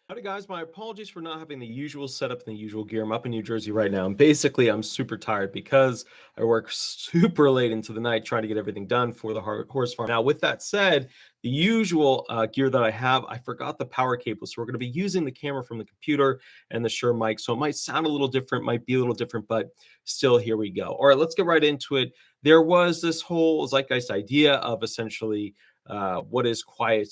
Howdy guys, my apologies for not having the usual setup and the usual gear. I'm up in New Jersey right now, and basically I'm super tired because I work super late into the night trying to get everything done for the horse farm. Now, with that said, the usual gear that I have, I forgot the power cable, so we're going to be using the camera from the computer and the Shure mic, so it might sound a little different, might be a little different, but still, here we go. All right, let's get right into it. There was this whole zeitgeist idea of essentially what is quiet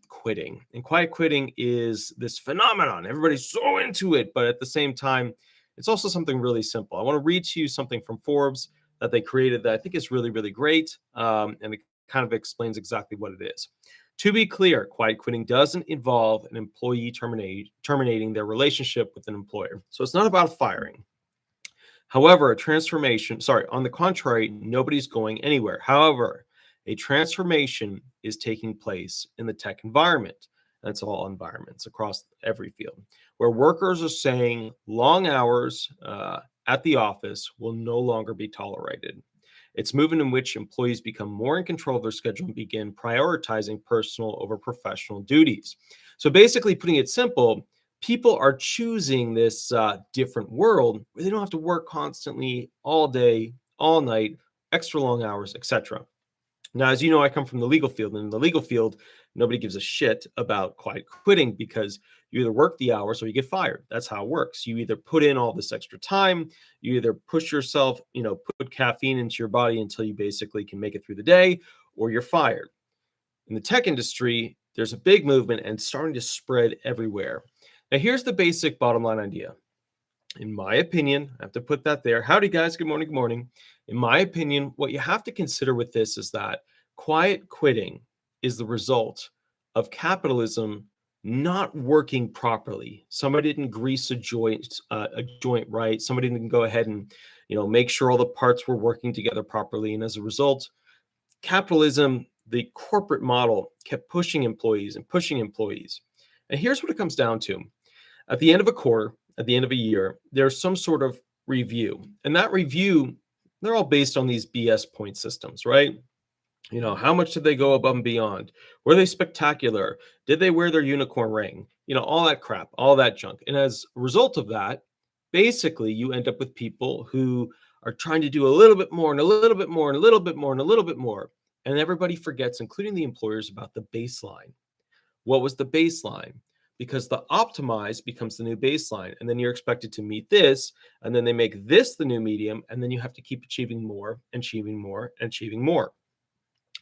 quitting. And quiet quitting is this phenomenon. Everybody's so into it, but at the same time, it's also something really simple. I want to read to you something from Forbes that they created that I think is really, really great. And it kind of explains exactly what it is. To be clear, quiet quitting doesn't involve an employee terminating their relationship with an employer. So it's not about firing. However, on the contrary, nobody's going anywhere. However, a transformation is taking place in the tech environment. That's all environments across every field, where workers are saying long hours at the office will no longer be tolerated. It's movement in which employees become more in control of their schedule and begin prioritizing personal over professional duties. So basically, putting it simple, people are choosing this different world where they don't have to work constantly all day, all night, extra long hours, etc. Now, as you know, I come from the legal field, and in the legal field, nobody gives a shit about quiet quitting because you either work the hours or you get fired. That's how it works. You either put in all this extra time, you either push yourself, put caffeine into your body until you basically can make it through the day, or you're fired. In the tech industry, there's a big movement and it's starting to spread everywhere. Now, here's the basic bottom line idea. In my opinion, I have to put that there. Howdy, guys. Good morning. Good morning. In my opinion, what you have to consider with this is that quiet quitting is the result of capitalism not working properly. Somebody didn't grease a joint right. Somebody didn't go ahead and, make sure all the parts were working together properly. And as a result, capitalism, the corporate model, kept pushing employees and pushing employees. And here's what it comes down to. At the end of a quarter, at the end of a year, there's some sort of review. And that review, they're all based on these BS point systems, right? How much did they go above and beyond? Were they spectacular? Did they wear their unicorn ring? All that crap, all that junk. And as a result of that, basically you end up with people who are trying to do a little bit more and a little bit more and a little bit more and a little bit more. And everybody forgets, including the employers, about the baseline. What was the baseline? Because the optimized becomes the new baseline. And then you're expected to meet this. And then they make this the new medium. And then you have to keep achieving more and achieving more and achieving more.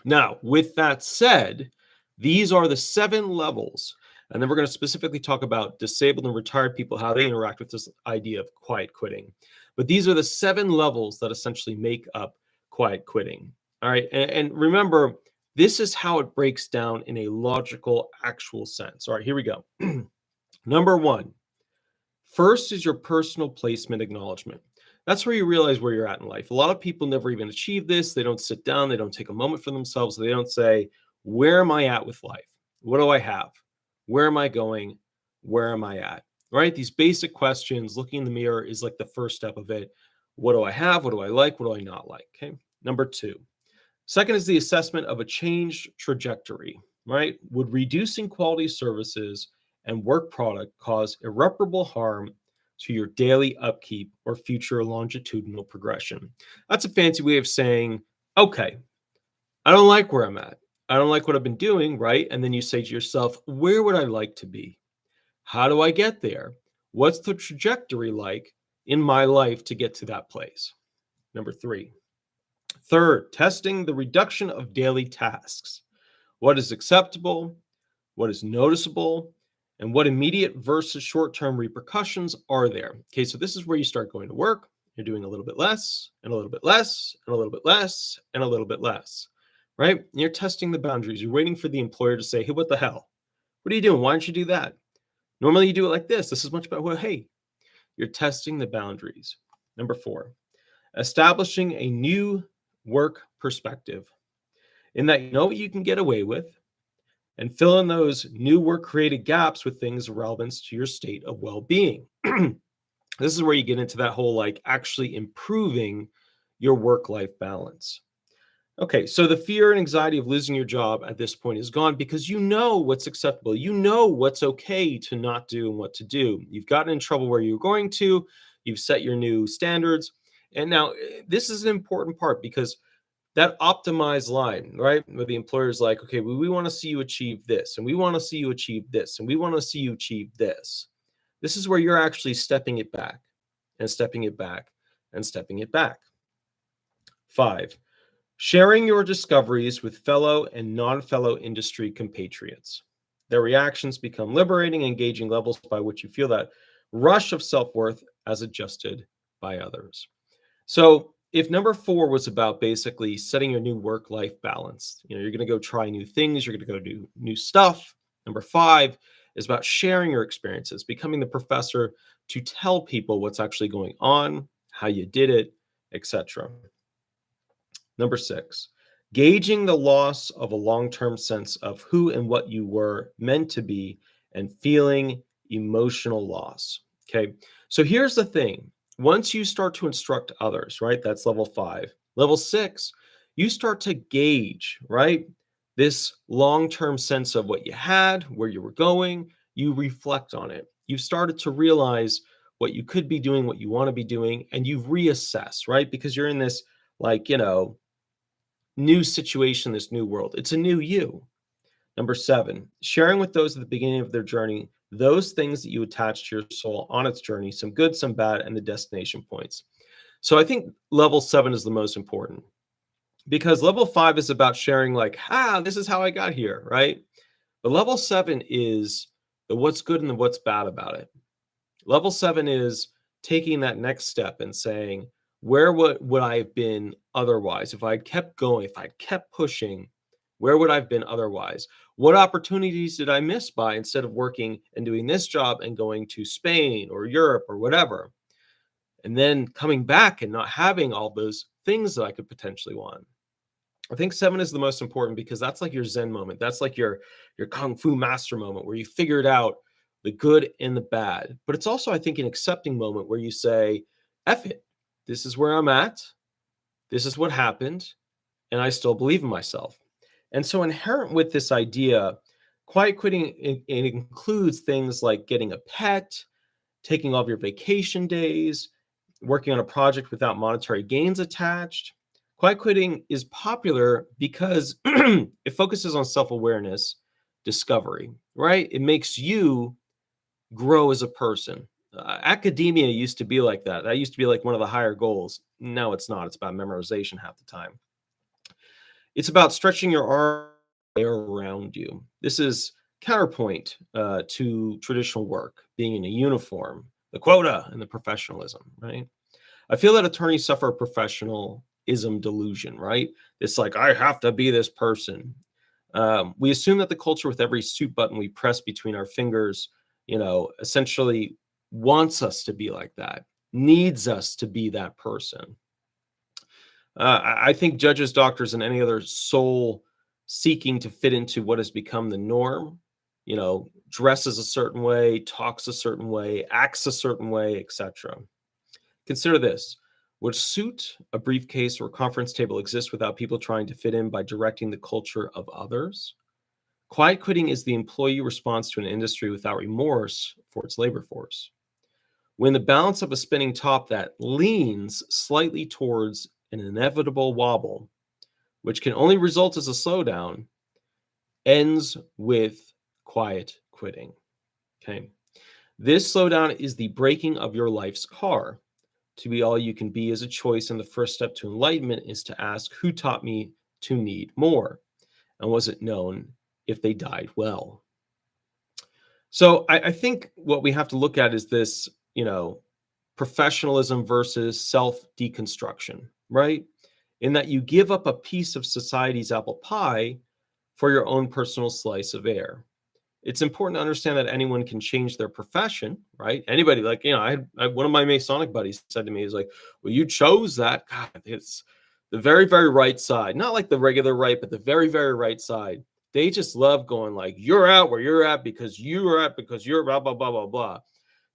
Now, with that said, these are the 7 levels. And then we're going to specifically talk about disabled and retired people, how they interact with this idea of quiet quitting. But these are the 7 levels that essentially make up quiet quitting. All right. And remember, this is how it breaks down in a logical, actual sense. All right, here we go. Number 1, first is your personal placement acknowledgement. That's where you realize where you're at in life. A lot of people never even achieve this. They don't sit down. They don't take a moment for themselves. They don't say, where am I at with life? What do I have? Where am I going? Where am I at? Right? These basic questions, looking in the mirror is like the first step of it. What do I have? What do I like? What do I not like? Okay. Number 2. Second is the assessment of a changed trajectory, right? Would reducing quality services and work product cause irreparable harm to your daily upkeep or future longitudinal progression? That's a fancy way of saying, okay, I don't like where I'm at. I don't like what I've been doing, right? And then you say to yourself, where would I like to be? How do I get there? What's the trajectory like in my life to get to that place? Number 3. Third, testing the reduction of daily tasks. What is acceptable? What is noticeable? And what immediate versus short-term repercussions are there? Okay, so this is where you start going to work. You're doing a little bit less, and a little bit less, and a little bit less, and a little bit less, right? And you're testing the boundaries. You're waiting for the employer to say, hey, what the hell? What are you doing? Why don't you do that? Normally you do it like this. This is much better. Well, hey, you're testing the boundaries. Number 4, establishing a new work perspective, in that you know what you can get away with and fill in those new work created gaps with things of relevance to your state of well-being. This is where you get into that whole like actually improving your work-life balance. Okay, so the fear and anxiety of losing your job at this point is gone because you know what's acceptable. You know what's okay to not do and what to do. You've gotten in trouble where you're going to, you've set your new standards. And now this is an important part because that optimized line, right? Where the employer's like, okay, we want to see you achieve this, and we want to see you achieve this, and we want to see you achieve this. This is where you're actually stepping it back and stepping it back and stepping it back. 5, sharing your discoveries with fellow and non-fellow industry compatriots. Their reactions become liberating, engaging levels by which you feel that rush of self-worth as adjusted by others. So if number 4 was about basically setting your new work-life balance, you're going to go try new things, you're going to go do new stuff. Number 5 is about sharing your experiences, becoming the professor to tell people what's actually going on, how you did it, etc. Number 6, gauging the loss of a long-term sense of who and what you were meant to be and feeling emotional loss. Okay. So here's the thing. Once you start to instruct others, right? That's level 5. Level 6, you start to gauge, right? This long-term sense of what you had, where you were going, you reflect on it. You've started to realize what you could be doing, what you want to be doing, and you've reassessed, right? Because you're in this new situation, this new world. It's a new you. Number 7, sharing with those at the beginning of their journey those things that you attach to your soul on its journey, some good, some bad, and the destination points. So I think level 7 is the most important because level 5 is about sharing, like, this is how I got here, right? But level 7 is the what's good and the what's bad about it. Level 7 is taking that next step and saying, where would I have been otherwise? If I'd kept going, if I'd kept pushing, where would I have been otherwise? What opportunities did I miss by instead of working and doing this job and going to Spain or Europe or whatever? And then coming back and not having all those things that I could potentially want. I think 7 is the most important because that's like your Zen moment. That's like your Kung Fu master moment where you figured out the good and the bad. But it's also, I think, an accepting moment where you say, F it. This is where I'm at. This is what happened. And I still believe in myself. And so inherent with this idea, quiet quitting, it includes things like getting a pet, taking all of your vacation days, working on a project without monetary gains attached. Quiet quitting is popular because it focuses on self-awareness, discovery, right? It makes you grow as a person. Academia used to be like that. That used to be like one of the higher goals. No, it's not. It's about memorization half the time. It's about stretching your arm around you. This is counterpoint to traditional work, being in a uniform, the quota, and the professionalism, right? I feel that attorneys suffer a professionalism delusion, right? It's like, I have to be this person. We assume that the culture with every suit button we press between our fingers, essentially wants us to be like that, needs us to be that person. I think judges, doctors, and any other soul seeking to fit into what has become the norm, dresses a certain way, talks a certain way, acts a certain way, etc. Consider this. Would suit, a briefcase, or conference table exist without people trying to fit in by directing the culture of others? Quiet quitting is the employee response to an industry without remorse for its labor force. When the balance of a spinning top that leans slightly towards an inevitable wobble, which can only result as a slowdown, ends with quiet quitting. Okay. This slowdown is the breaking of your life's car. To be all you can be is a choice, and the first step to enlightenment is to ask, who taught me to need more? And was it known if they died well? So I think what we have to look at is this, professionalism versus self-deconstruction, right? In that you give up a piece of society's apple pie for your own personal slice of air. It's important to understand that anyone can change their profession, right? Anybody, like, I one of my Masonic buddies said to me, he's like, well, you chose that. God, it's the very, very right side, not like the regular right, but the very, very right side. They just love going like, you're at where you're at because you're blah, blah, blah, blah, blah.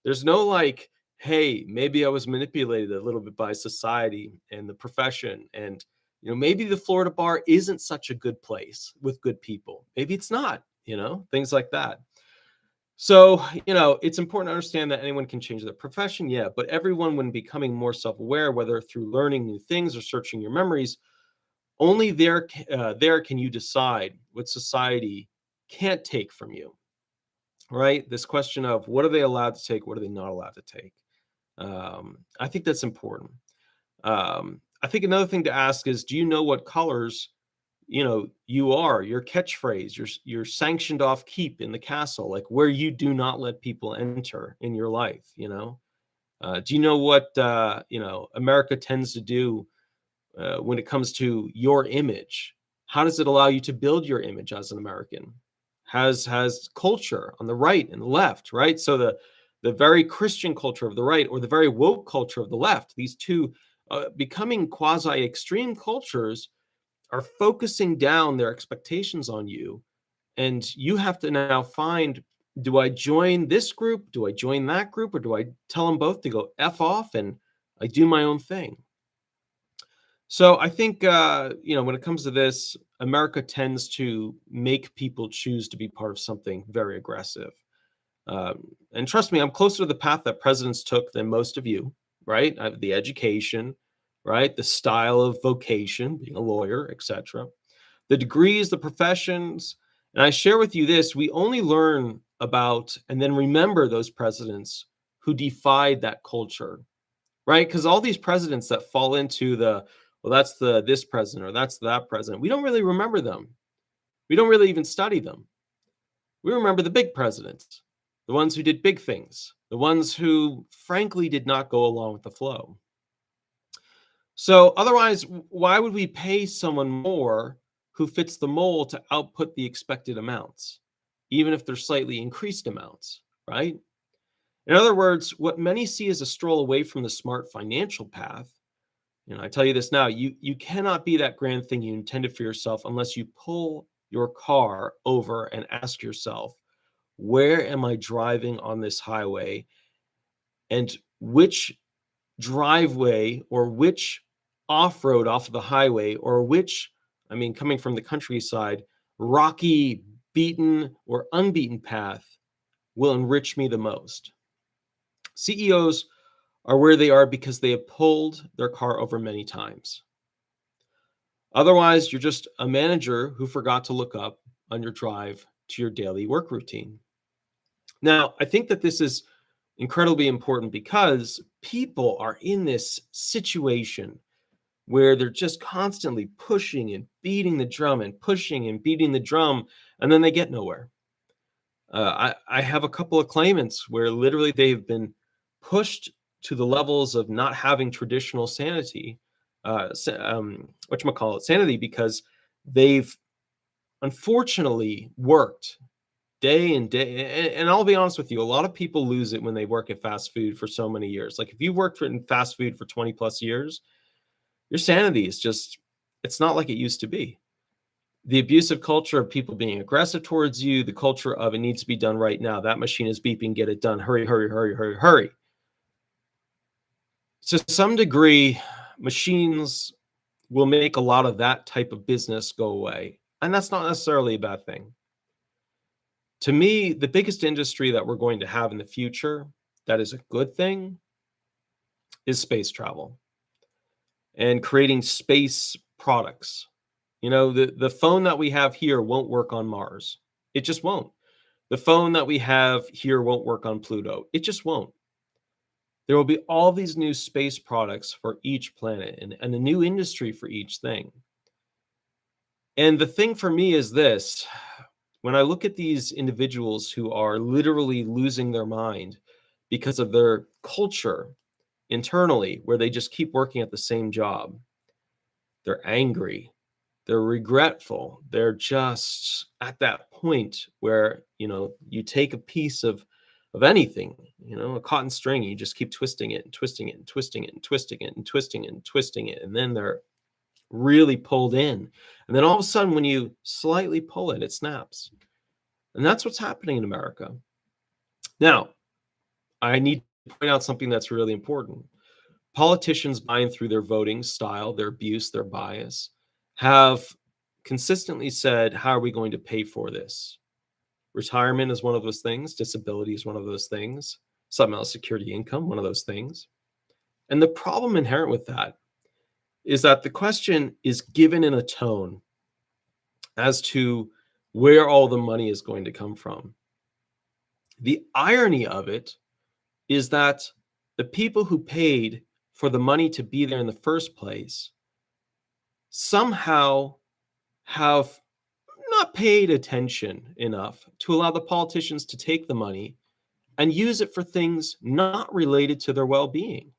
There's no like, hey, maybe I was manipulated a little bit by society and the profession, and Maybe the Florida bar isn't such a good place with good people. Maybe it's not, things like that. So, it's important to understand that anyone can change their profession, yeah, but everyone, when becoming more self-aware, whether through learning new things or searching your memories, only there can you decide what society can't take from you, right? This question of what are they allowed to take, what are they not allowed to take? I think that's important. I think another thing to ask is, do you know what colors you are, your catchphrase, your sanctioned off keep in the castle, like where you do not let people enter in your life? Do you know what America tends to do when it comes to your image? How does it allow you to build your image as an American? Has culture on the right and the left, right? So the very Christian culture of the right or the very woke culture of the left, these two becoming quasi extreme cultures, are focusing down their expectations on you, and you have to now find, do I join this group, do I join that group, or do I tell them both to go F off and I do my own thing? So I think when it comes to this, America tends to make people choose to be part of something very aggressive. And trust me, I'm closer to the path that presidents took than most of you, right? I have the education, right? The style of vocation, being a lawyer, etc. The degrees, the professions. And I share with you this: we only learn about and then remember those presidents who defied that culture, right? Because all these presidents that fall into well, that's this president or that's that president, we don't really remember them. We don't really even study them. We remember the big presidents, the ones who did big things, the ones who frankly did not go along with the flow. So otherwise, why would we pay someone more who fits the mold to output the expected amounts, even if they're slightly increased amounts, right? In other words, what many see as a stroll away from the smart financial path, I tell you this now, you cannot be that grand thing you intended for yourself unless you pull your car over and ask yourself, where am I driving on this highway? And which driveway or which off-road off of the highway or which, coming from the countryside, rocky, beaten or unbeaten path will enrich me the most? CEOs are where they are because they have pulled their car over many times. Otherwise, you're just a manager who forgot to look up on your drive to your daily work routine. Now, I think that this is incredibly important because people are in this situation where they're just constantly pushing and beating the drum and pushing and beating the drum, and then they get nowhere. I have a couple of claimants where literally they've been pushed to the levels of not having traditional sanity, sanity, because they've unfortunately worked day and day. And I'll be honest with you, a lot of people lose it when they work at fast food for so many years. Like if you worked in fast food for 20 plus years, your sanity is just, it's not like it used to be. The abusive culture of people being aggressive towards you, the culture of it needs to be done right now. That machine is beeping, get it done. Hurry, hurry, hurry, hurry, hurry. To some degree, machines will make a lot of that type of business go away. And that's not necessarily a bad thing. To me, the biggest industry that we're going to have in the future that is a good thing is space travel and creating space products. The phone that we have here won't work on Mars. It just won't. The phone that we have here won't work on Pluto. It just won't. There will be all these new space products for each planet and a new industry for each thing. And the thing for me is this: when I look at these individuals who are literally losing their mind because of their culture internally, where they just keep working at the same job, they're angry, they're regretful, they're just at that point where, you take a piece of anything, a cotton string, you just keep twisting it and twisting it and twisting it and twisting it and twisting it and twisting it. And then they're really pulled in. And then all of a sudden, when you slightly pull it, it snaps. And that's what's happening in America. Now, I need to point out something that's really important. politicians, buying through their voting style, their abuse, their bias, have consistently said, how are we going to pay for this? Retirement is one of those things. Disability is one of those things. Supplemental security income, one of those things. And the problem inherent with that is that the question is given in a tone as to where all the money is going to come from. The irony of it is that the people who paid for the money to be there in the first place somehow have not paid attention enough to allow the politicians to take the money and use it for things not related to their well-being.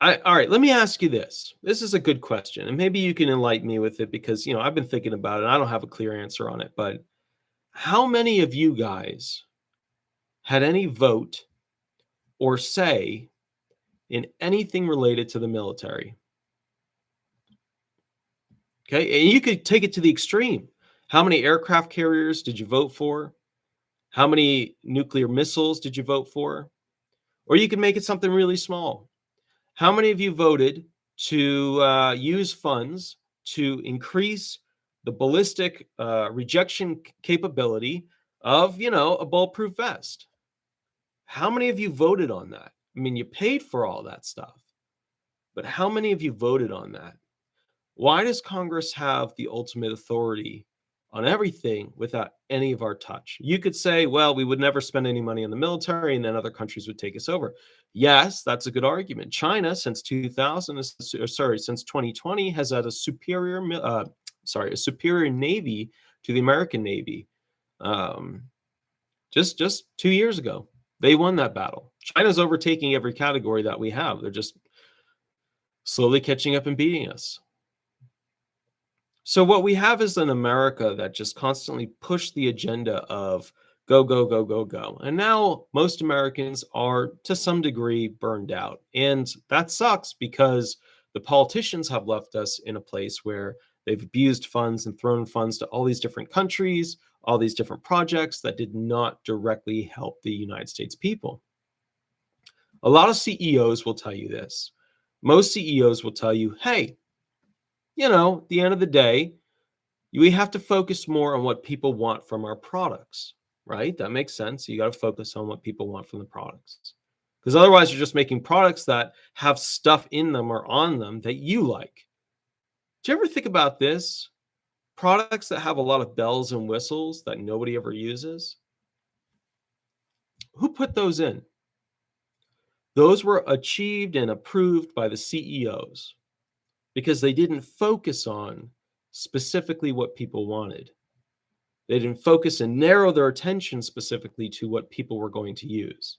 All right, let me ask you this. This is a good question, and maybe you can enlighten me with it because, I've been thinking about it. And I don't have a clear answer on it, but how many of you guys had any vote or say in anything related to the military? Okay, and you could take it to the extreme. How many aircraft carriers did you vote for? How many nuclear missiles did you vote for? Or you can make it something really small. How many of you voted to use funds to increase the ballistic rejection capability of, a bulletproof vest? How many of you voted on that? I mean, you paid for all that stuff, but how many of you voted on that? Why does Congress have the ultimate authority on everything without any of our touch? You could say, well, we would never spend any money on the military and then other countries would take us over. Yes, that's a good argument. China, since 2020, has had a superior navy to the American Navy. Just 2 years ago, they won that battle. China's overtaking every category that we have. They're just slowly catching up and beating us. So what we have is an America that just constantly pushed the agenda of go, go, go, go, go. And now most Americans are to some degree burned out. And that sucks because the politicians have left us in a place where they've abused funds and thrown funds to all these different countries, all these different projects that did not directly help the United States people. A lot of CEOs will tell you this. Most CEOs will tell you, hey, at the end of the day, we have to focus more on what people want from our products, right? That makes sense. You got to focus on what people want from the products. Because otherwise, you're just making products that have stuff in them or on them that you like. Do you ever think about this? Products that have a lot of bells and whistles that nobody ever uses? Who put those in? Those were achieved and approved by the CEOs because they didn't focus on specifically what people wanted. They didn't focus and narrow their attention specifically to what people were going to use.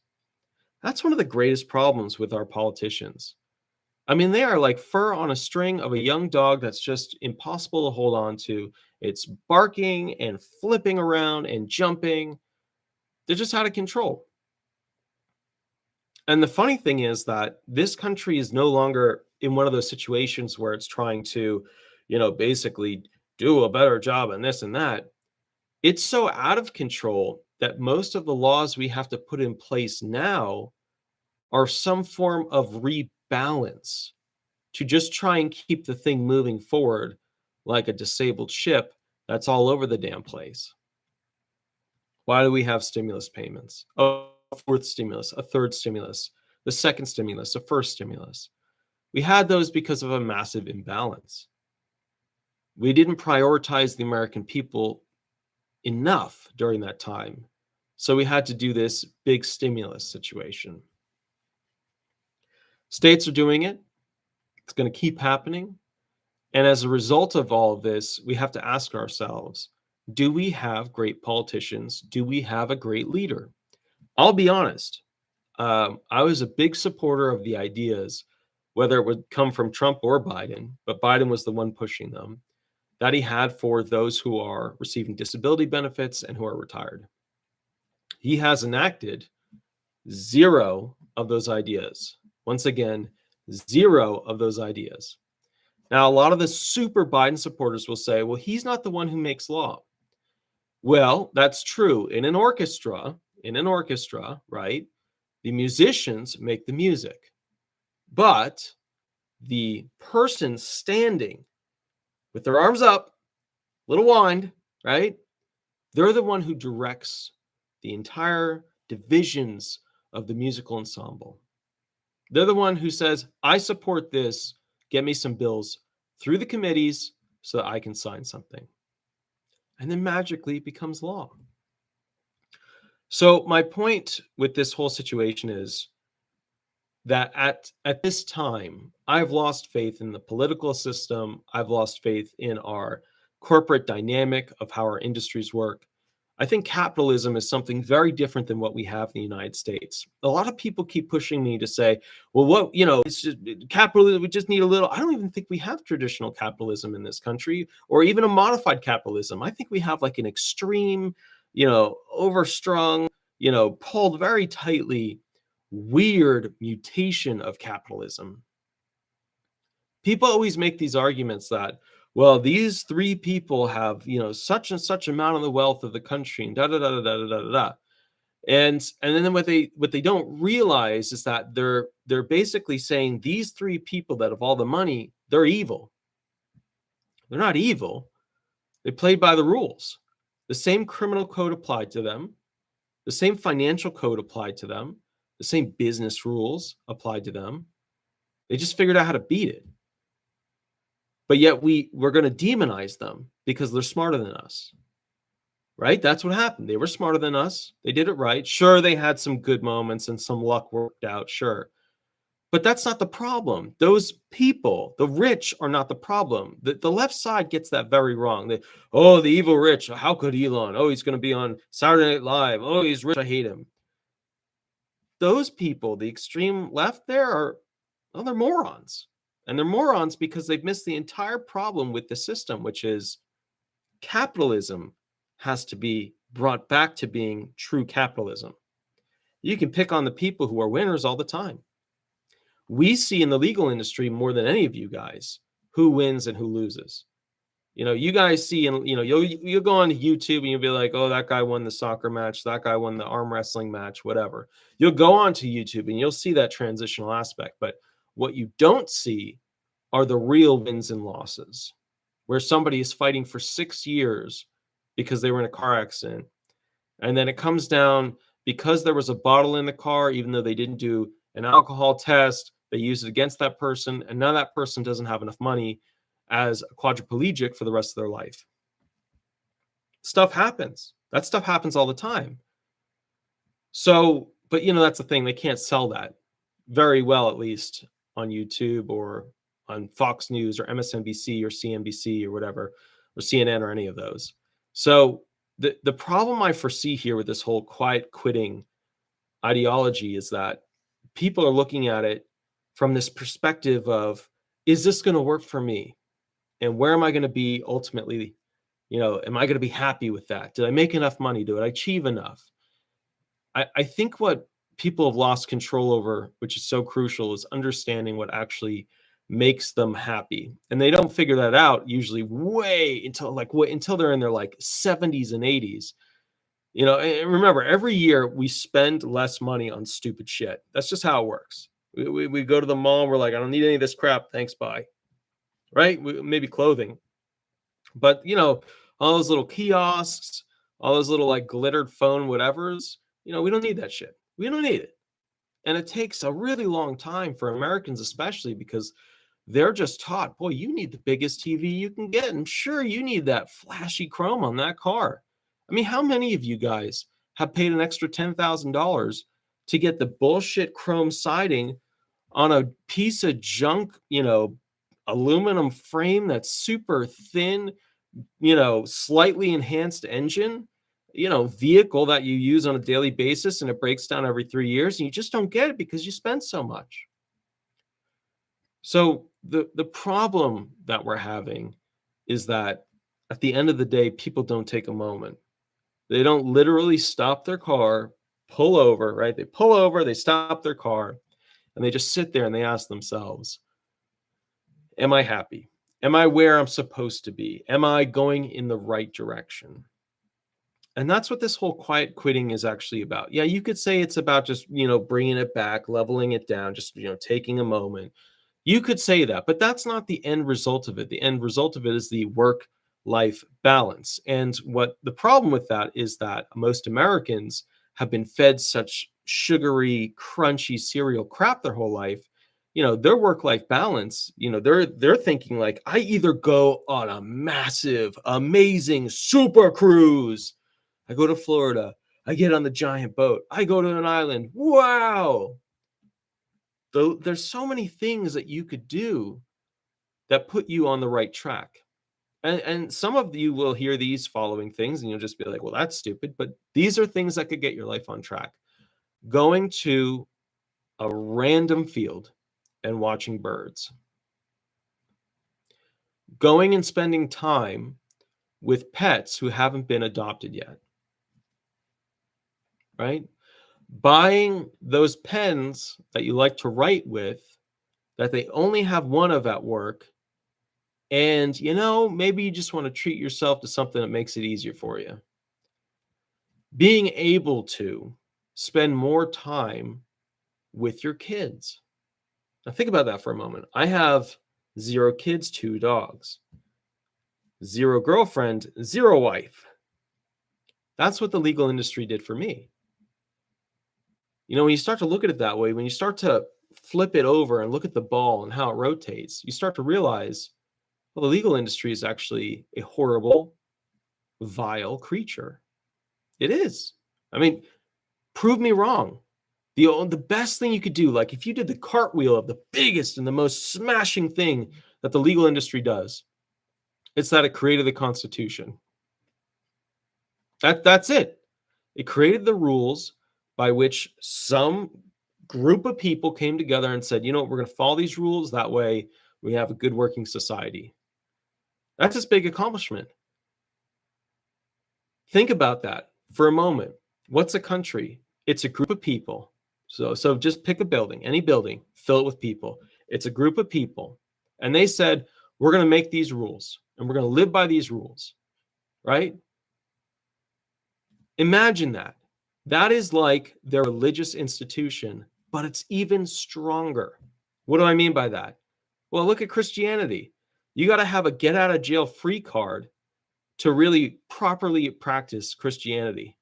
That's one of the greatest problems with our politicians. I mean, they are like fur on a string of a young dog that's just impossible to hold on to. It's barking and flipping around and jumping. They're just out of control. And the funny thing is that this country is no longer in one of those situations where it's trying to, basically do a better job and this and that. It's so out of control that most of the laws we have to put in place now are some form of rebalance to just try and keep the thing moving forward like a disabled ship that's all over the damn place. Why do we have stimulus payments? A fourth stimulus, a third stimulus, the second stimulus, the first stimulus. We had those because of a massive imbalance. We didn't prioritize the American people enough during that time. So we had to do this big stimulus situation. States are doing it. It's going to keep happening. And as a result of all of this, we have to ask ourselves, do we have great politicians? Do we have a great leader? I'll be honest. I was a big supporter of the ideas, whether it would come from Trump or Biden, but Biden was the one pushing them, that he had for those who are receiving disability benefits and who are retired. He has enacted zero of those ideas. Once again, zero of those ideas. Now, a lot of the super Biden supporters will say, well, he's not the one who makes law. Well, that's true. In an orchestra, right? The musicians make the music. But the person standing with their arms up, little wind, right? They're the one who directs the entire divisions of the musical ensemble. They're the one who says, I support this, get me some bills through the committees so that I can sign something. And then magically it becomes law. So my point with this whole situation is that at this time, I've lost faith in the political system. I've lost faith in our corporate dynamic of how our industries work. I think capitalism is something very different than what we have in the United States. A lot of people keep pushing me to say, well, what, it's just capitalism, we just need a little. I don't even think we have traditional capitalism in this country or even a modified capitalism. I think we have like an extreme, overstrung, pulled very tightly, weird mutation of capitalism. People always make these arguments that, well, these three people have, such and such amount of the wealth of the country, and da da da da da da da da. And then what they don't realize is that they're basically saying these three people that have all the money, they're evil. They're not evil. They played by the rules. The same criminal code applied to them, the same financial code applied to them, the same business rules applied to them. They just figured out how to beat it. But yet we're going to demonize them because they're smarter than us, right? That's what happened. They were smarter than us. They did it right. Sure, they had some good moments and some luck worked out, sure. But that's not the problem. Those people, the rich, are not the problem. The left side gets that very wrong. The evil rich. How could Elon? Oh, he's going to be on Saturday Night Live. Oh, he's rich. I hate him. Those people, the extreme left there, they're morons. And they're morons because they've missed the entire problem with the system, which is capitalism has to be brought back to being true capitalism. You can pick on the people who are winners all the time. We see in the legal industry more than any of you guys who wins and who loses. You guys see, and you'll go on YouTube and you'll be like, oh, that guy won the soccer match, that guy won the arm wrestling match, whatever. You'll go on to YouTube and you'll see that transitional aspect. But what you don't see are the real wins and losses, where somebody is fighting for 6 years because they were in a car accident. And then it comes down because there was a bottle in the car, even though they didn't do an alcohol test, they used it against that person. And now that person doesn't have enough money as a quadriplegic for the rest of their life. Stuff happens. That stuff happens all the time. So, but that's the thing. They can't sell that very well, at least on YouTube or on Fox News or MSNBC or CNBC or whatever, or CNN or any of those. So the problem I foresee here with this whole quiet quitting ideology is that people are looking at it from this perspective of, is this going to work for me? And where am I going to be ultimately? Am I going to be happy with that? Did I make enough money? Did I achieve enough? I think what people have lost control over, which is so crucial, is understanding what actually makes them happy. And they don't figure that out usually until they're in their like 70s and 80s. And remember, every year we spend less money on stupid shit. That's just how it works. We go to the mall, we're like, I don't need any of this crap. Thanks, bye. Right? Maybe clothing. But, all those little kiosks, all those little like glittered phone whatevers, we don't need that shit. We don't need it. And it takes a really long time for Americans, especially because they're just taught, boy, you need the biggest TV you can get. And sure, you need that flashy chrome on that car. I mean, how many of you guys have paid an extra $10,000 to get the bullshit chrome siding on a piece of junk, aluminum frame that's super thin, slightly enhanced engine, vehicle that you use on a daily basis and it breaks down every 3 years and you just don't get it because you spend so much. So the problem that we're having is that at the end of the day, people don't take a moment. They don't literally stop their car, pull over, right? They pull over, they stop their car, and they just sit there and they ask themselves, am I happy? Am I where I'm supposed to be? Am I going in the right direction? And that's what this whole quiet quitting is actually about. Yeah, you could say it's about just, bringing it back, leveling it down, just, taking a moment. You could say that, but that's not the end result of it. The end result of it is the work life balance. And what the problem with that is that most Americans have been fed such sugary, crunchy cereal crap their whole life. Their work life balance, they're thinking like, I either go on a massive, amazing super cruise, I go to Florida, I get on the giant boat, I go to an island. Wow. Though there's so many things that you could do that put you on the right track. And some of you will hear these following things and you'll just be like, well, that's stupid. But these are things that could get your life on track. Going to a random field and watching birds. Going and spending time with pets who haven't been adopted yet. Right? Buying those pens that you like to write with that they only have one of at work. And, maybe you just want to treat yourself to something that makes it easier for you. Being able to spend more time with your kids. Now, think about that for a moment. I have 0 kids, 2 dogs, 0 girlfriend, 0 wife. That's what the legal industry did for me. When you start to look at it that way, when you start to flip it over and look at the ball and how it rotates, you start to realize, well, the legal industry is actually a horrible, vile creature. It is. I mean, prove me wrong. The best thing you could do, like if you did the cartwheel of the biggest and the most smashing thing that the legal industry does, it's that it created the Constitution. That's it. It created the rules by which some group of people came together and said, we're going to follow these rules. That way we have a good working society. That's its big accomplishment. Think about that for a moment. What's a country? It's a group of people. So just pick a building, any building, fill it with people. It's a group of people. And they said, we're going to make these rules and we're going to live by these rules, right? Imagine that. That is like their religious institution, but it's even stronger. What do I mean by that? Well, look at Christianity. You got to have a get out of jail free card to really properly practice Christianity.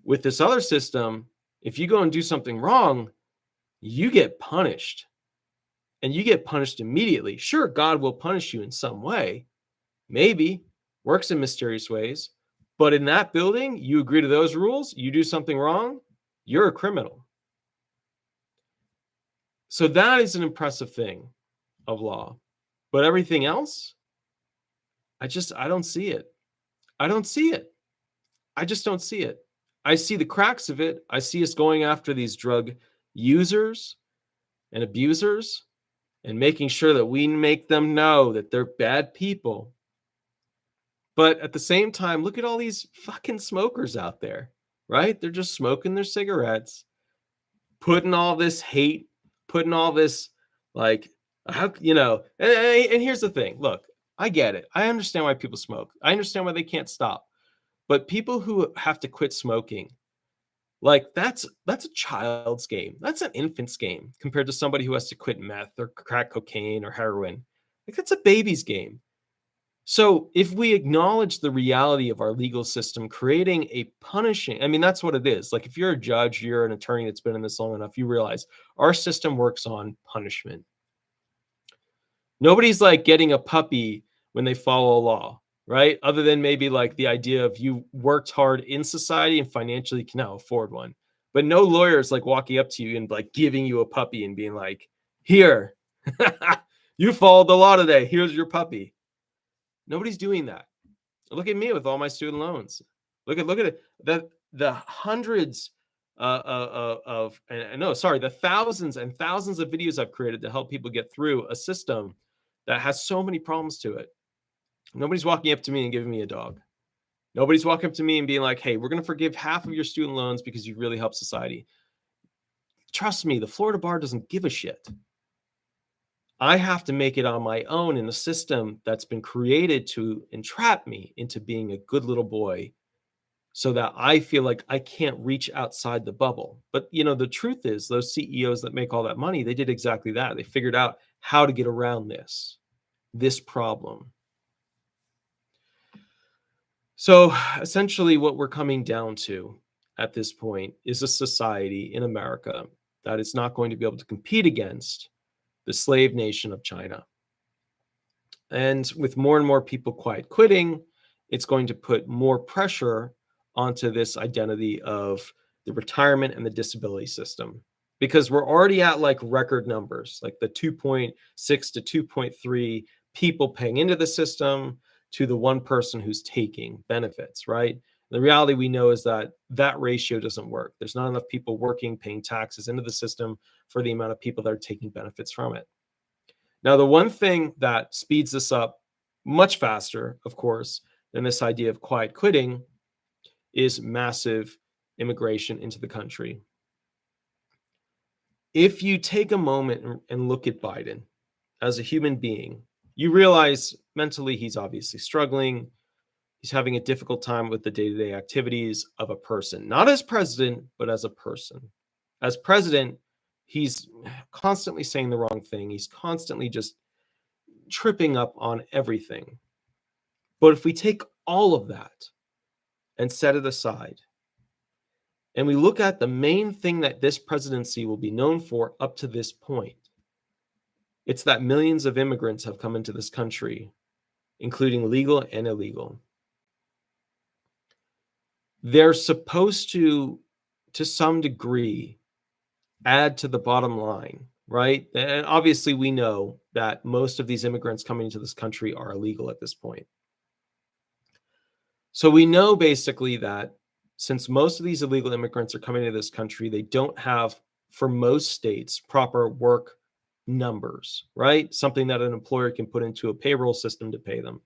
With this other system, if you go and do something wrong, you get punished. And you get punished immediately. Sure, God will punish you in some way. Maybe. Works in mysterious ways. But in that building, you agree to those rules, you do something wrong, you're a criminal. So that is an impressive thing of law. But everything else, I don't see it. I don't see it. I just don't see it. I see the cracks of it. I see us going after these drug users and abusers and making sure that we make them know that they're bad people. But at the same time, look at all these fucking smokers out there, right? They're just smoking their cigarettes, putting all this hate, putting all this like, how, and here's the thing. Look, I get it. I understand why people smoke. I understand why they can't stop. But people who have to quit smoking, like that's a child's game. That's an infant's game compared to somebody who has to quit meth or crack cocaine or heroin. Like that's a baby's game. So if we acknowledge the reality of our legal system, creating a punishing, I mean, that's what it is. Like if you're a judge, you're an attorney that's been in this long enough, you realize our system works on punishment. Nobody's like getting a puppy when they follow a law, right? Other than maybe like the idea of you worked hard in society and financially can now afford one. But no lawyer is like walking up to you and like giving you a puppy and being like, here, you followed the law today. Here's your puppy. Nobody's doing that. Look at me with all my student loans. Look at it. The hundreds the thousands and thousands of videos I've created to help people get through a system that has so many problems to it. Nobody's walking up to me and giving me a dog. Nobody's walking up to me and being like, hey, we're going to forgive half of your student loans because you really helped society. Trust me, the Florida bar doesn't give a shit. I have to make it on my own in a system that's been created to entrap me into being a good little boy so that I feel like I can't reach outside the bubble. But the truth is, those CEOs that make all that money, they did exactly that. They figured out how to get around this problem. So essentially, what we're coming down to at this point is a society in America that is not going to be able to compete against the slave nation of China. And with more and more people quiet quitting, it's going to put more pressure onto this identity of the retirement and the disability system, because we're already at like record numbers, like the 2.6 to 2.3 people paying into the system to the one person who's taking benefits, right? The reality we know is that that ratio doesn't work. There's not enough people working, paying taxes into the system for the amount of people that are taking benefits from it. Now, the one thing that speeds this up much faster, of course, than this idea of quiet quitting is massive immigration into the country. If you take a moment and look at Biden as a human being, you realize mentally he's obviously struggling. He's having a difficult time with the day-to-day activities of a person, not as president, but as a person. As president, he's constantly saying the wrong thing. He's constantly just tripping up on everything. But if we take all of that and set it aside, and we look at the main thing that this presidency will be known for up to this point, it's that millions of immigrants have come into this country, including legal and illegal. They're supposed to some degree, add to the bottom line, right? And obviously, we know that most of these immigrants coming into this country are illegal at this point. So we know basically that since most of these illegal immigrants are coming to this country, they don't have, for most states, proper work numbers, right? Something that an employer can put into a payroll system to pay them,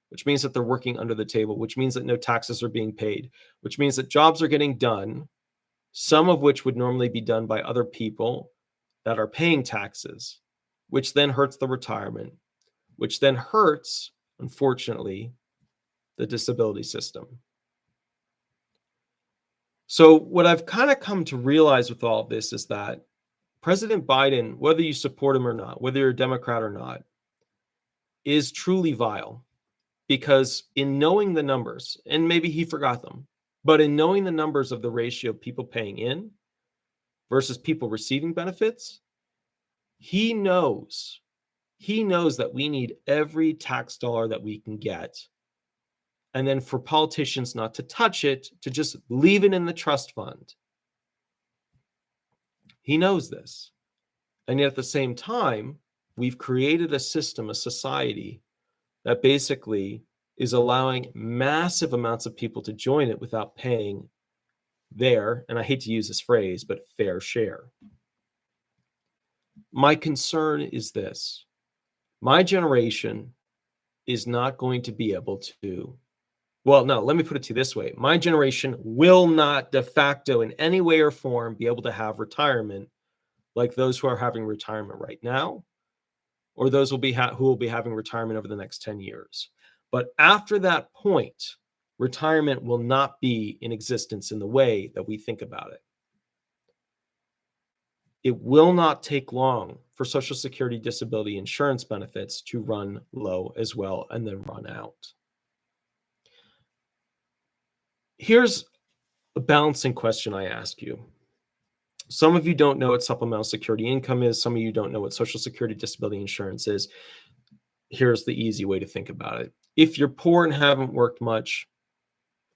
which means that they're working under the table, which means that no taxes are being paid, which means that jobs are getting done, some of which would normally be done by other people that are paying taxes, which then hurts the retirement, which then hurts, unfortunately, the disability system. So what I've kind of come to realize with all of this is that President Biden, whether you support him or not, whether you're a Democrat or not, is truly vile, because in knowing the numbers, and maybe he forgot them, but in knowing the numbers of the ratio of people paying in versus people receiving benefits, he knows that we need every tax dollar that we can get. And then for politicians not to touch it, to just leave it in the trust fund. He knows this. And yet at the same time, we've created a system, a society that basically is allowing massive amounts of people to join it without paying their, and I hate to use this phrase, but fair share. My concern is this: my generation is not going to be able to, well, no, let me put it to you this way. My generation will not de facto in any way or form be able to have retirement like those who are having retirement right now, or those who will be having retirement over the next 10 years. But after that point, retirement will not be in existence in the way that we think about it. It will not take long for Social Security disability insurance benefits to run low as well and then run out. Here's a balancing question I ask you. Some of you don't know what supplemental security income is. Some of you don't know what Social Security disability insurance is. Here's the easy way to think about it. If you're poor and haven't worked much,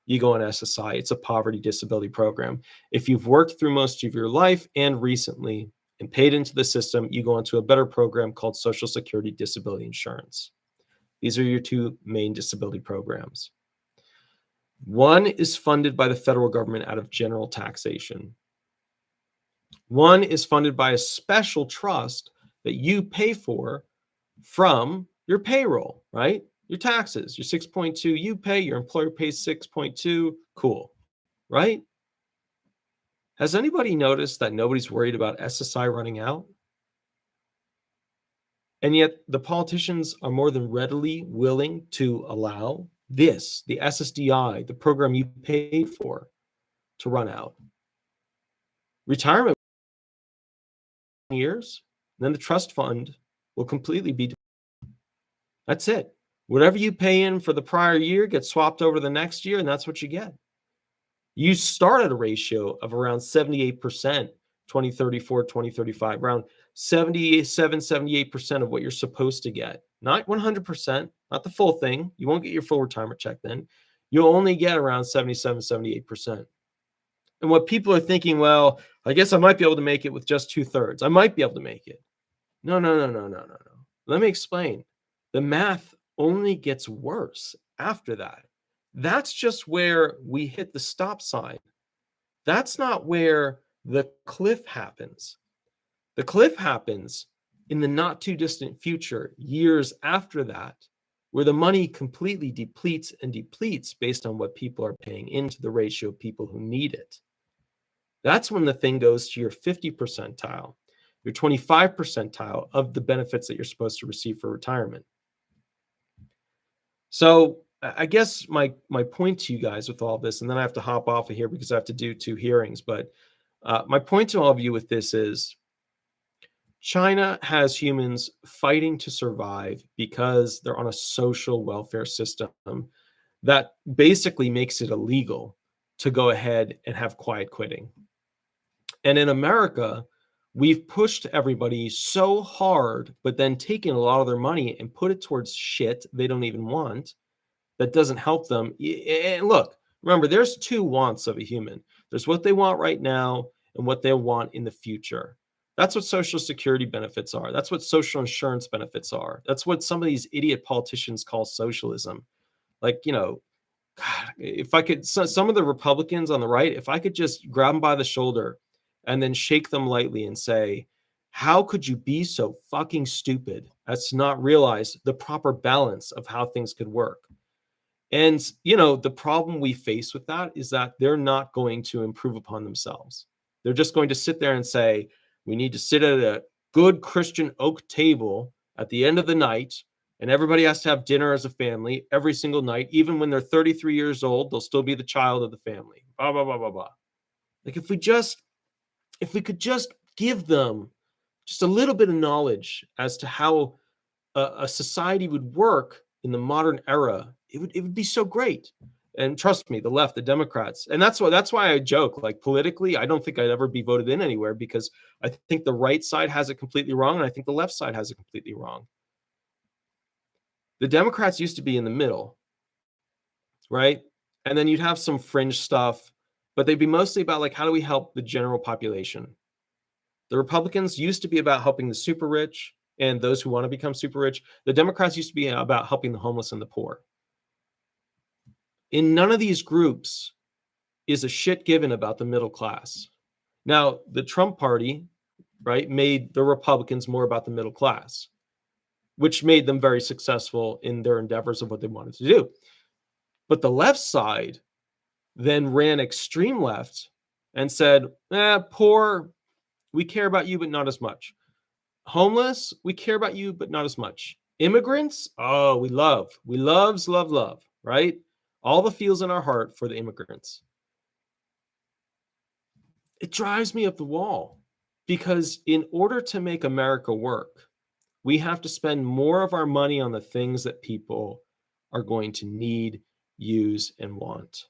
you go on SSI. It's a poverty disability program. If you've worked through most of your life and recently and paid into the system, you go into a better program called Social Security disability insurance. These are your two main disability programs. One is funded by the federal government out of general taxation. One is funded by a special trust that you pay for from your payroll, right? Your taxes, your 6.2 you pay, your employer pays 6.2, cool, right? Has anybody noticed that nobody's worried about SSI running out? And yet the politicians are more than readily willing to allow This, the SSDI, the program you paid for to run out. Retirement years, then the trust fund will completely be. That's it. Whatever you pay in for the prior year gets swapped over to the next year, and that's what you get. You start at a ratio of around 78%, 2034, 2035, around 77, 78% of what you're supposed to get. Not 100%, not the full thing. You won't get your full retirement check then. You'll only get around 77, 78%. And what people are thinking, well, I guess I might be able to make it with just 2/3. I might be able to make it. No, no, no, no, no, no, no. Let me explain. The math only gets worse after that. That's just where we hit the stop sign. That's not where the cliff happens. The cliff happens in the not too distant future, years after that, where the money completely depletes and depletes based on what people are paying into the ratio of people who need it. That's when the thing goes to your 50 percentile, your 25 percentile of the benefits that you're supposed to receive for retirement. So I guess my point to you guys with all this, and then I have to hop off of here because I have to do 2 hearings, but my point to all of you with this is China has humans fighting to survive because they're on a social welfare system that basically makes it illegal to go ahead and have quiet quitting. And in America, we've pushed everybody so hard, but then taken a lot of their money and put it towards shit they don't even want that doesn't help them. And look, remember, there's 2 wants of a human. There's what they want right now and what they want in the future. That's what Social Security benefits are. That's what social insurance benefits are. That's what some of these idiot politicians call socialism. Like, God, if I could, some of the Republicans on the right, if I could just grab them by the shoulder and then shake them lightly and say, how could you be so fucking stupid as to not realize the proper balance of how things could work? And, the problem we face with that is that they're not going to improve upon themselves. They're just going to sit there and say, we need to sit at a good Christian oak table at the end of the night, and everybody has to have dinner as a family every single night. Even when they're 33 years old, they'll still be the child of the family. Blah, blah, blah, blah, blah. Like if we could just give them just a little bit of knowledge as to how a society would work in the modern era, it would be so great. And trust me, the left, the Democrats, and that's why I joke, like politically, I don't think I'd ever be voted in anywhere because I think the right side has it completely wrong, and I think the left side has it completely wrong. The Democrats used to be in the middle, right? And then you'd have some fringe stuff, but they'd be mostly about like, how do we help the general population? The Republicans used to be about helping the super rich and those who want to become super rich. The Democrats used to be about helping the homeless and the poor. In none of these groups is a shit given about the middle class. Now, the Trump party, right, made the Republicans more about the middle class, which made them very successful in their endeavors of what they wanted to do. But the left side then ran extreme left and said, poor, we care about you, but not as much. Homeless, we care about you, but not as much. Immigrants, oh, we love, right? All the feels in our heart for the immigrants. It drives me up the wall because in order to make America work, we have to spend more of our money on the things that people are going to need, use, and want.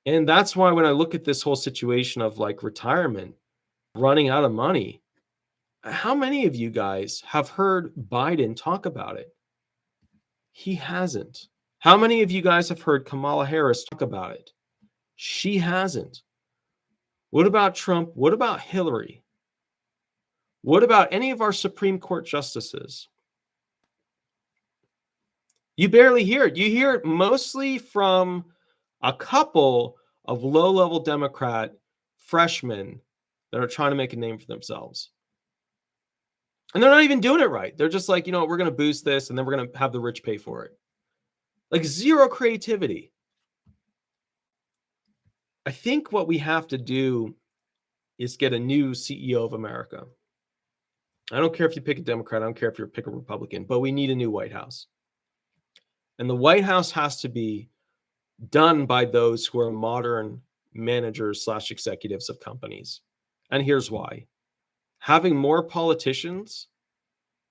And that's why when I look at this whole situation of like retirement, running out of money, how many of you guys have heard Biden talk about it? He hasn't. How many of you guys have heard Kamala Harris talk about it? She hasn't. What about Trump? What about Hillary? What about any of our Supreme Court justices? You barely hear it. You hear it mostly from a couple of low-level Democrat freshmen that are trying to make a name for themselves. And they're not even doing it right. They're just like, we're going to boost this and then we're going to have the rich pay for it. Like zero creativity. I think what we have to do is get a new CEO of America. I don't care if you pick a Democrat. I don't care if you pick a Republican, but we need a new White House. And the White House has to be done by those who are modern managers slash executives of companies. And here's why. Having more politicians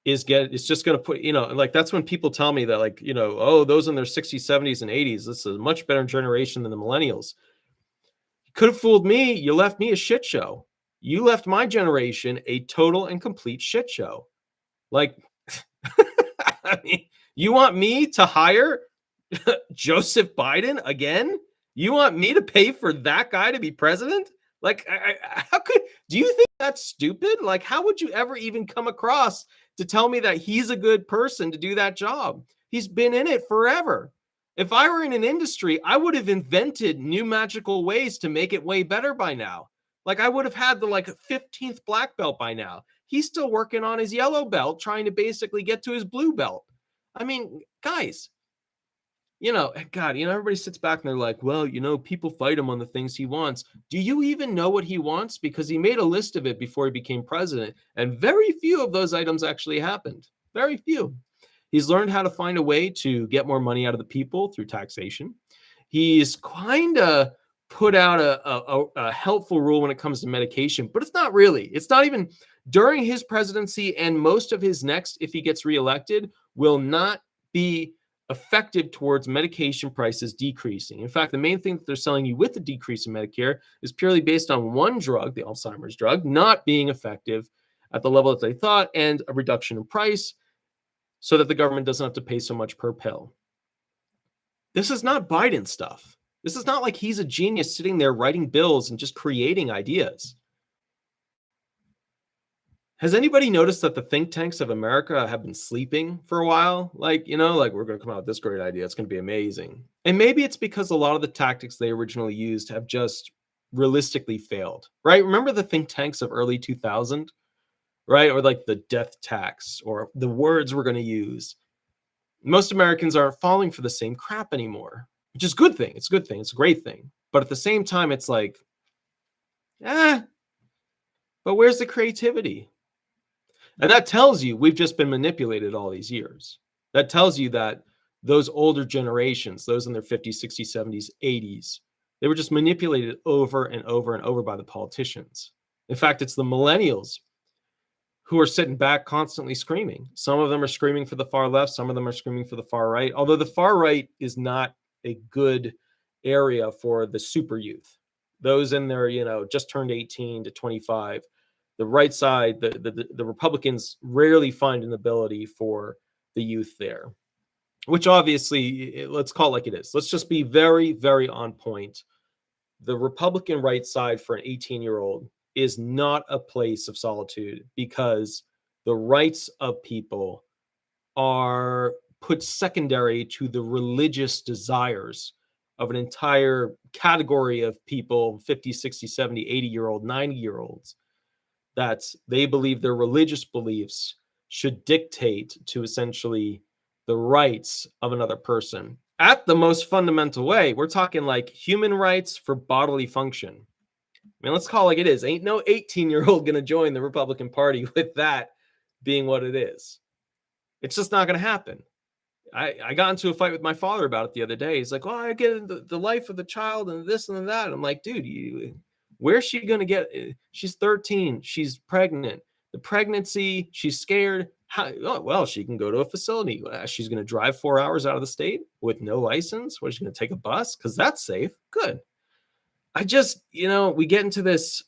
it's just going to put, like, that's when people tell me that, like, oh, those in their 60s, 70s, and 80s, this is a much better generation than the millennials. You could have fooled me. You left me a shit show. You left my generation a total and complete shit show. Like, I mean, you want me to hire Joseph Biden again? You want me to pay for that guy to be president? Like, do you think that's stupid? Like, how would you ever even come across to tell me that he's a good person to do that job? He's been in it forever. If I were in an industry, I would have invented new magical ways to make it way better by now. Like, I would have had the 15th black belt by now. He's still working on his yellow belt, trying to basically get to his blue belt. I mean, guys, God, everybody sits back and they're like, well, people fight him on the things he wants. Do you even know what he wants? Because he made a list of it before he became president, and very few of those items actually happened. Very few. He's learned how to find a way to get more money out of the people through taxation. He's kind of put out a helpful rule when it comes to medication, but it's not really. It's not even during his presidency, and most of his next, if he gets reelected, will not be effective towards medication prices decreasing. In fact, the main thing that they're selling you with the decrease in Medicare is purely based on one drug, the Alzheimer's drug, not being effective at the level that they thought, and a reduction in price so that the government doesn't have to pay so much per pill. This is not Biden stuff. This is not like he's a genius sitting there writing bills and just creating ideas. Has anybody noticed that the think tanks of America have been sleeping for a while? Like, we're going to come out with this great idea. It's going to be amazing. And maybe it's because a lot of the tactics they originally used have just realistically failed, right? Remember the think tanks of early 2000, right? Or like the death tax or the words we're going to use. Most Americans aren't falling for the same crap anymore, which is a good thing. It's a good thing. It's a great thing. But at the same time, it's like, but where's the creativity? And that tells you we've just been manipulated all these years. That tells you that those older generations, those in their 50s, 60s, 70s, 80s, they were just manipulated over and over and over by the politicians. In fact, it's the millennials who are sitting back constantly screaming. Some of them are screaming for the far left. Some of them are screaming for the far right, although the far right is not a good area for the super youth. Those in there, just turned 18 to 25. The right side, the Republicans rarely find an ability for the youth there, which obviously, let's call it like it is. Let's just be very, very on point. The Republican right side for an 18-year-old is not a place of solitude, because the rights of people are put secondary to the religious desires of an entire category of people, 50, 60, 70, 80-year-old, 90-year-olds, that they believe their religious beliefs should dictate to essentially the rights of another person. At the most fundamental way, we're talking like human rights for bodily function. I mean, let's call it like it is. Ain't no 18-year-old going to join the Republican Party with that being what it is. It's just not going to happen. I got into a fight with my father about it the other day. He's like, well, I get the life of the child and this and that. I'm like, dude, where's she going to get? She's 13. She's pregnant. The pregnancy, she's scared. Well, she can go to a facility. She's going to drive 4 hours out of the state with no license. What, is she going to take a bus? Because that's safe. Good. I just, we get into this.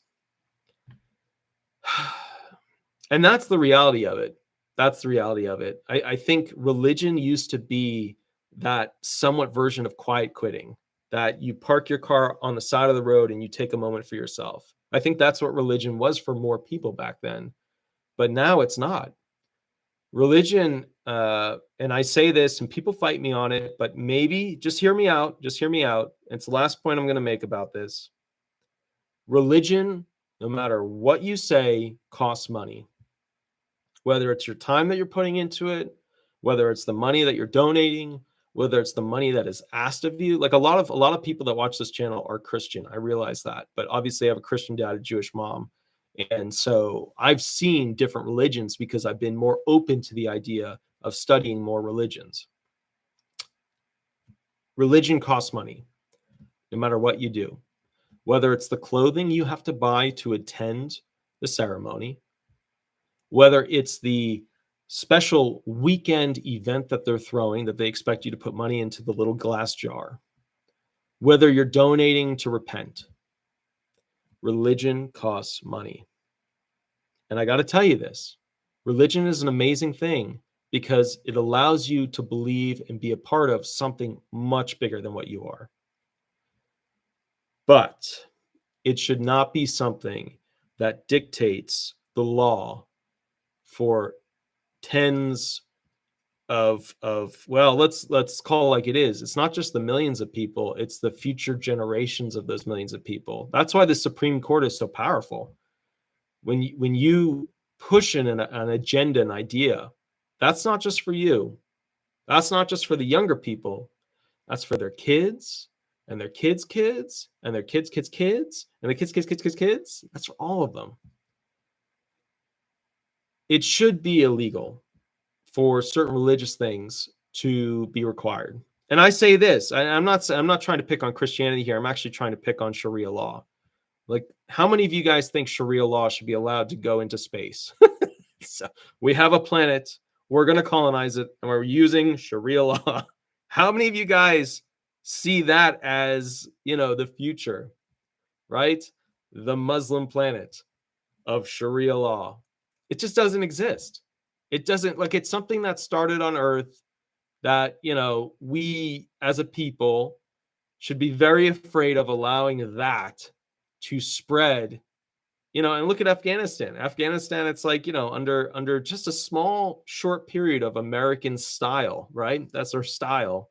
And that's the reality of it. That's the reality of it. I think religion used to be that somewhat version of quiet quitting, that you park your car on the side of the road and you take a moment for yourself. I think that's what religion was for more people back then. But now it's not. Religion, and I say this and people fight me on it, but maybe just hear me out. Just hear me out. It's the last point I'm going to make about this. Religion, no matter what you say, costs money. Whether it's your time that you're putting into it, whether it's the money that you're donating, whether it's the money that is asked of you. Like a lot of people that watch this channel are Christian. I realize that, but obviously I have a Christian dad, a Jewish mom. And so I've seen different religions because I've been more open to the idea of studying more religions. Religion costs money, no matter what you do. Whether it's the clothing you have to buy to attend the ceremony, whether it's the special weekend event that they're throwing that they expect you to put money into the little glass jar, whether you're donating to repent, religion costs money. And I got to tell you this, religion is an amazing thing because it allows you to believe and be a part of something much bigger than what you are. But it should not be something that dictates the law for tens of well, let's call it like it is. It's not just the millions of people, it's the future generations of those millions of people. That's why the Supreme Court is so powerful. When you push in an agenda, an idea, that's not just for you. That's not just for the younger people. That's for their kids and their kids' kids and their kids' kids' kids and their kids' kids' kids' kids' kids. That's for all of them. It should be illegal for certain religious things to be required. And I say this, I'm not trying to pick on Christianity here. I'm actually trying to pick on Sharia law. Like, how many of you guys think Sharia law should be allowed to go into space? So we have a planet, we're going to colonize it, and we're using Sharia law. How many of you guys see that as, the future, right? The Muslim planet of Sharia law. It just doesn't exist. It doesn't, like, it's something that started on Earth that, we as a people should be very afraid of allowing that to spread, and look at Afghanistan. Afghanistan, it's like, under just a small, short period of American style, right? That's our style.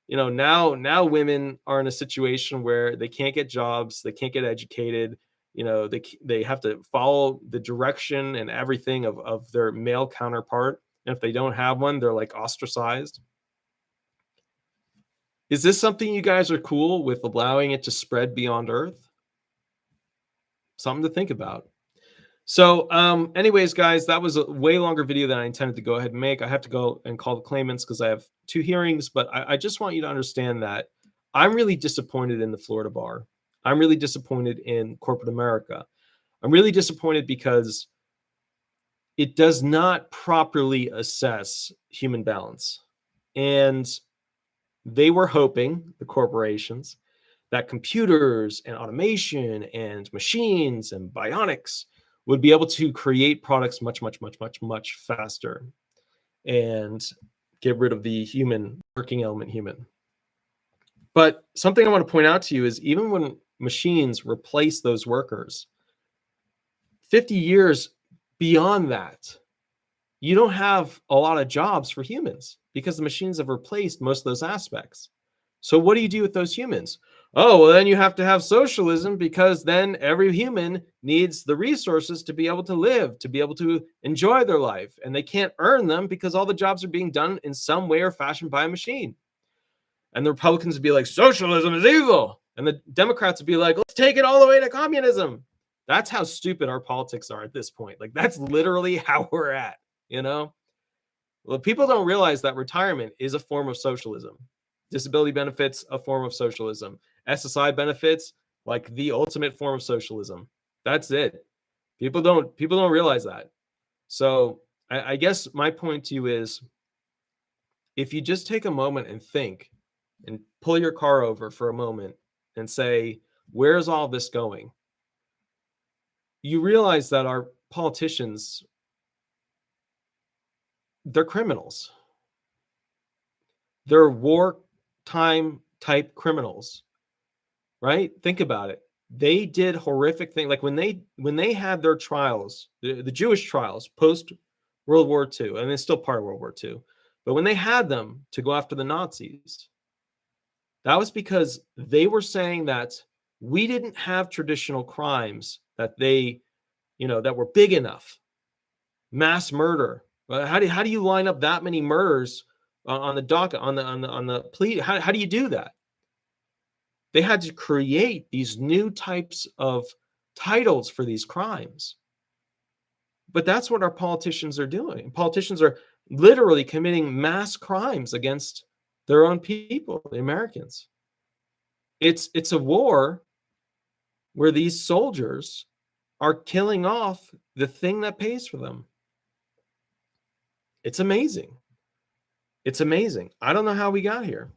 Now women are in a situation where they can't get jobs, they can't get educated, they have to follow the direction and everything of their male counterpart. And if they don't have one, they're like ostracized. Is this something you guys are cool with allowing it to spread beyond Earth? Something to think about. So anyways, guys, that was a way longer video than I intended to go ahead and make. I have to go and call the claimants because I have 2 hearings, but I just want you to understand that I'm really disappointed in the Florida bar. I'm really disappointed in corporate America. I'm really disappointed because it does not properly assess human balance. And they were hoping, the corporations, that computers and automation and machines and bionics would be able to create products much, much, much, much, much faster and get rid of the human working element human. But something I want to point out to you is even when machines replace those workers, 50 years beyond that, you don't have a lot of jobs for humans because the machines have replaced most of those aspects. So what do you do with those humans? Oh, well, then you have to have socialism because then every human needs the resources to be able to live, to be able to enjoy their life. And they can't earn them because all the jobs are being done in some way or fashion by a machine. And the Republicans would be like, socialism is evil. And the Democrats would be like, let's take it all the way to communism. That's how stupid our politics are at this point. Like, that's literally how we're at, Well, people don't realize that retirement is a form of socialism. Disability benefits, a form of socialism. SSI benefits, like the ultimate form of socialism. That's it. People don't realize that. So I guess my point to you is, if you just take a moment and think and pull your car over for a moment and say, where's all this going? You realize that our politicians, they're criminals. They're wartime type criminals, right? Think about it. They did horrific things. Like when they had their trials, the Jewish trials post World War II, and it's still part of World War II, but when they had them to go after the Nazis, that was because they were saying that we didn't have traditional crimes that that were big enough. Mass murder. How do you line up that many murders on the docket, on the plea? How do you do that? They had to create these new types of titles for these crimes. But that's what our politicians are doing. Politicians are literally committing mass crimes against their own people, the Americans. It's a war where these soldiers are killing off the thing that pays for them. It's amazing. It's amazing. I don't know how we got here.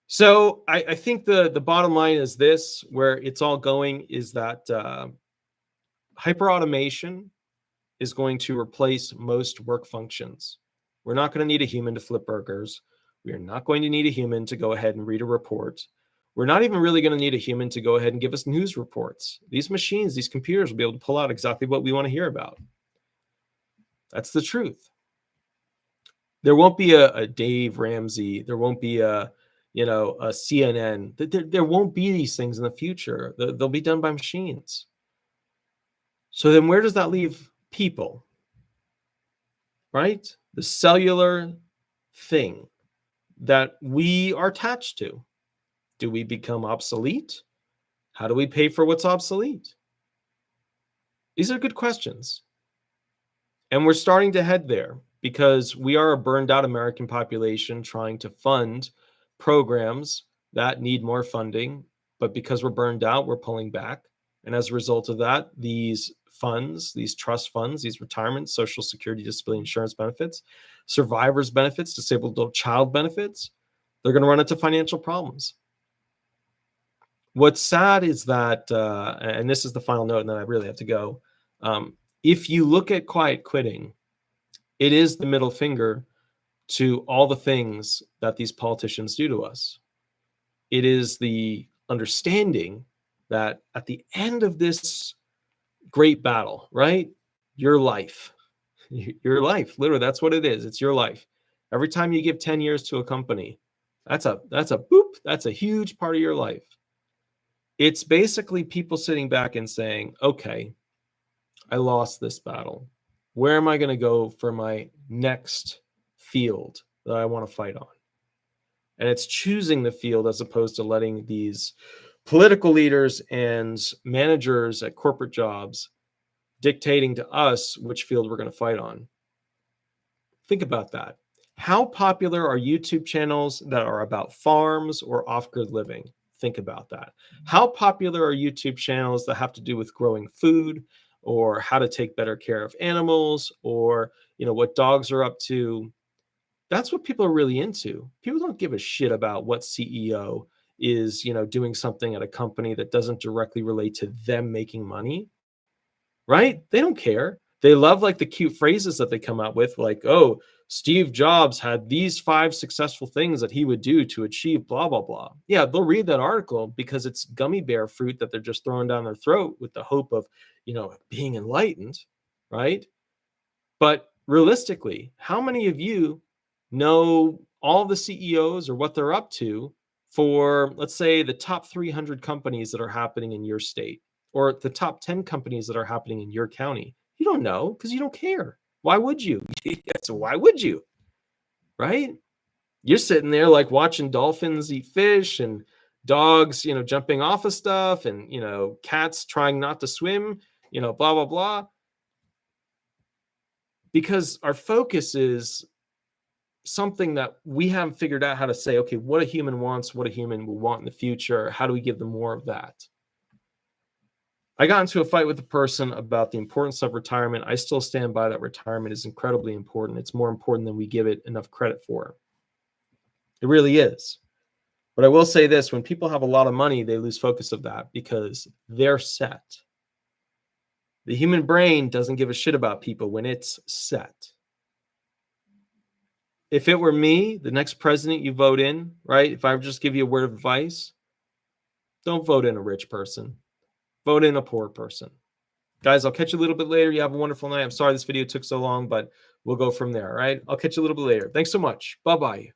So I think the bottom line is this, where it's all going is that hyper automation is going to replace most work functions. We're not going to need a human to flip burgers. We are not going to need a human to go ahead and read a report. We're not even really going to need a human to go ahead and give us news reports. These machines, these computers will be able to pull out exactly what we want to hear about. That's the truth. There won't be a Dave Ramsey. There won't be a CNN. There won't be these things in the future. They'll be done by machines. So then where does that leave people? Right? The cellular thing that we are attached to. Do we become obsolete? How do we pay for what's obsolete? These are good questions. And we're starting to head there because we are a burned out American population trying to fund programs that need more funding. But because we're burned out, we're pulling back. And as a result of that, these funds, these trust funds, these retirement, Social Security, disability insurance benefits, survivors benefits, disabled adult child benefits, they're going to run into financial problems. What's sad is that, and this is the final note, and then I really have to go. If you look at quiet quitting, it is the middle finger to all the things that these politicians do to us. It is the understanding that at the end of this great battle, right? Your life, literally, that's what it is. It's your life. Every time you give 10 years to a company, that's a boop. That's a huge part of your life. It's basically people sitting back and saying, okay, I lost this battle. Where am I going to go for my next field that I want to fight on? And it's choosing the field as opposed to letting these political leaders and managers at corporate jobs dictating to us which field we're going to fight on. Think about that. How popular are YouTube channels that are about farms or off-grid living? Think about that. How popular are YouTube channels that have to do with growing food or how to take better care of animals or, what dogs are up to? That's what people are really into. People don't give a shit about what CEO is, doing something at a company that doesn't directly relate to them making money, right? They don't care. They love like the cute phrases that they come out with, like, oh, Steve Jobs had these 5 successful things that he would do to achieve blah, blah, blah. Yeah, they'll read that article because it's gummy bear fruit that they're just throwing down their throat with the hope of, being enlightened, right? But realistically, how many of you know all the CEOs or what they're up to for, let's say, the top 300 companies that are happening in your state or the top 10 companies that are happening in your county? You don't know because you don't care. Why would you? So why would you? Right? You're sitting there like watching dolphins eat fish and dogs, jumping off of stuff and, cats trying not to swim, blah, blah, blah. Because our focus is something that we haven't figured out how to say, okay, what a human wants, what a human will want in the future. How do we give them more of that? I got into a fight with a person about the importance of retirement. I still stand by that retirement is incredibly important. It's more important than we give it enough credit for. It really is. But I will say this, when people have a lot of money, they lose focus of that because they're set. The human brain doesn't give a shit about people when it's set. If it were me, the next president you vote in, right? If I would just give you a word of advice, don't vote in a rich person. Vote in a poor person. Guys, I'll catch you a little bit later. You have a wonderful night. I'm sorry this video took so long, but we'll go from there, all right? I'll catch you a little bit later. Thanks so much. Bye-bye.